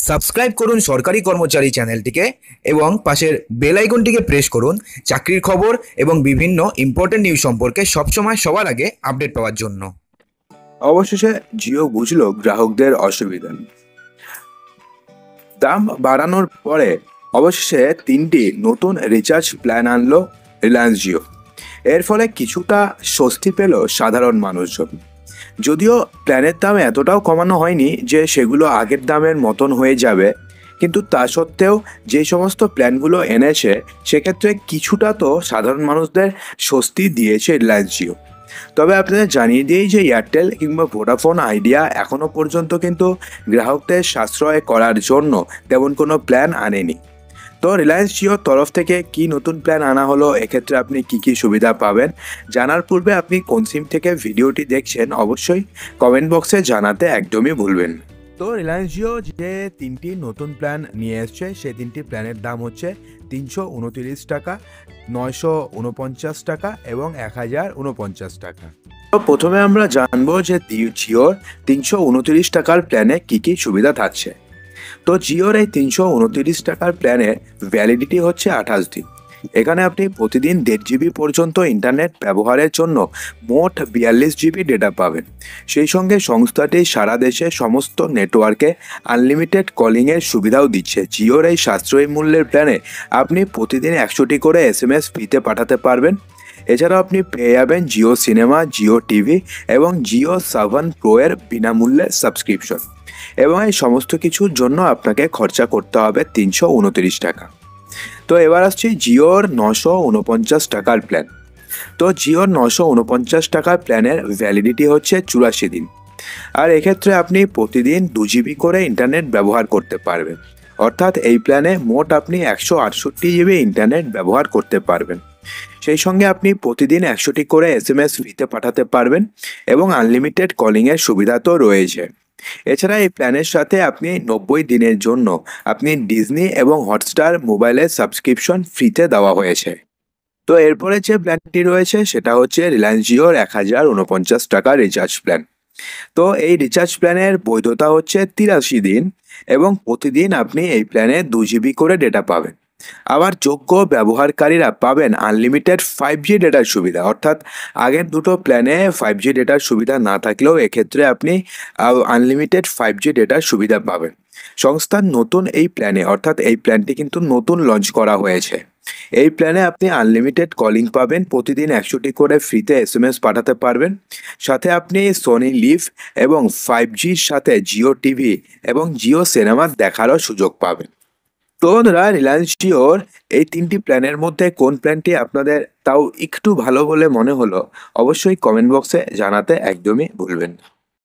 Subscribe করুন সরকারি কর্মচারী চ্যানেলটিকে এবং পাশের বেল আইকনটিকে প্রেস করুন চাকরির খবর এবং বিভিন্ন ইম্পর্টেন্ট নিউজ সম্পর্কে সবসময় সবার আগে আপডেট পাওয়ার জন্য। অবশেষে জিও বুঝলো গ্রাহকদের অসুবিধা। দাম বাড়ানোর পরে অবশেষে 3টি নতুন রিচার্জ প্ল্যান আনলো রিলায়েন্স জিও। এর ফলে কিছুটা স্বস্তি পেল সাধারণ মানুষজন। যদিও প্ল্যানের দাম এতটাও কমানো হয়নি যে সেগুলো আগের দামের মতন হয়ে যাবে, কিন্তু তা সত্ত্বেও যে সমস্ত প্ল্যানগুলো এনেছে সেক্ষেত্রে কিছুটা তো সাধারণ মানুষদের স্বস্তি দিয়েছে রিলায়েন্স জিও। তবে আপনাদের জানিয়ে দিই যে এয়ারটেল কিংবা ভোডাফোন আইডিয়া এখনও পর্যন্ত কিন্তু গ্রাহকদের সাশ্রয় করার জন্য তেমন কোনো প্ল্যান আনেনি। তো রিলায়েন্স জিওর তরফ থেকে কি নতুন প্ল্যান আনা হলো, এক্ষেত্রে আপনি কি সুবিধা পাবেন জানার পূর্বে আপনি কোন সিম থেকে ভিডিওটি দেখছেন অবশ্যই কমেন্ট বক্সে জানাতে একদমই ভুলবেন না। তো রিলায়েন্স জিও যে 3টি নতুন প্ল্যান নিয়ে এসছে সেই 3টি প্ল্যানের দাম হচ্ছে 329 টাকা, 949 টাকা এবং 1049 টাকা। তো প্রথমে আমরা জানবো যে জিওর 329 টাকার প্ল্যানে কি সুবিধা থাকছে। তো জিওর এই 329 টাকার প্ল্যানের ভ্যালিডিটি হচ্ছে 28 দিন। এখানে আপনি প্রতিদিন 1.5 জিবি পর্যন্ত ইন্টারনেট ব্যবহারের জন্য মোট 42 জিবি ডেটা পাবেন। সেই সঙ্গে সংস্থাটি সারা দেশে সমস্ত নেটওয়ার্কে আনলিমিটেড কলিংয়ের সুবিধাও দিচ্ছে। জিওর এই সাশ্রয়ী মূল্যের প্ল্যানে আপনি প্রতিদিন 100টি করে SMS ফ্রিতে পাঠাতে পারবেন। এছাড়াও আপনি পেয়ে যাবেন জিও সিনেমা, জিও টিভি এবং জিও সাভান প্রো এর বিনামূল্যে সাবস্ক্রিপশন, এবং এই সমস্ত কিছুর জন্য আপনাকে খরচা করতে হবে 329 টাকা। তো এবার আসছি জিওর 949 টাকার প্ল্যান। তো জিওর 949 টাকার প্ল্যানের ভ্যালিডিটি হচ্ছে 84 দিন, আর এক্ষেত্রে আপনি প্রতিদিন 2 জিবি করে ইন্টারনেট ব্যবহার করতে পারবেন। অর্থাৎ এই প্ল্যানে মোট আপনি 168 জিবি ইন্টারনেট ব্যবহার করতে পারবেন। সেই সঙ্গে আপনি প্রতিদিন 100টি করে SMS ফ্রিতে পাঠাতে পারবেন এবং আনলিমিটেড কলিংয়ের সুবিধা তো রয়েছে। এছাড়া এই প্ল্যানের সাথে আপনি 90 দিনের জন্য আপনি ডিজনি এবং হটস্টার মোবাইলের সাবস্ক্রিপশন ফ্রিতে দেওয়া হয়েছে। তো এরপরে যে প্ল্যানটি রয়েছে সেটা হচ্ছে রিলায়েন্স জিওর 1049 টাকা রিচার্জ প্ল্যান। তো এই রিচার্জ প্ল্যানের বৈধতা হচ্ছে 83 দিন এবং প্রতিদিন আপনি এই প্ল্যানে 2 জিবি করে ডেটা পাবেন। আবার যোগ্য ব্যবহারকারীরা পাবেন আনলিমিটেড 5G ডেটার সুবিধা। অর্থাৎ আগের দুটো প্ল্যানে 5G ডেটার সুবিধা না থাকলেও এক্ষেত্রে আপনি আনলিমিটেড 5G ডেটার সুবিধা পাবেন। সংস্থার নতুন এই প্ল্যানে, অর্থাৎ এই প্ল্যানটি কিন্তু নতুন লঞ্চ করা হয়েছে। এই প্ল্যানে আপনি আনলিমিটেড কলিং পাবেন, প্রতিদিন 100টি করে ফ্রিতে SMS পাঠাতে পারবেন। সাথে আপনি সোনি লিভ এবং 5Gর সাথে জিও টিভি এবং জিও সিনেমা দেখারও সুযোগ পাবেন। তো বন্ধুরা, রিলায়েন্স জিওর এই 3টি প্ল্যানের মধ্যে কোন প্ল্যানটি আপনাদের তাও একটু ভালো বলে মনে হলো অবশ্যই কমেন্ট বক্সে জানাতে একদমই ভুলবেন না।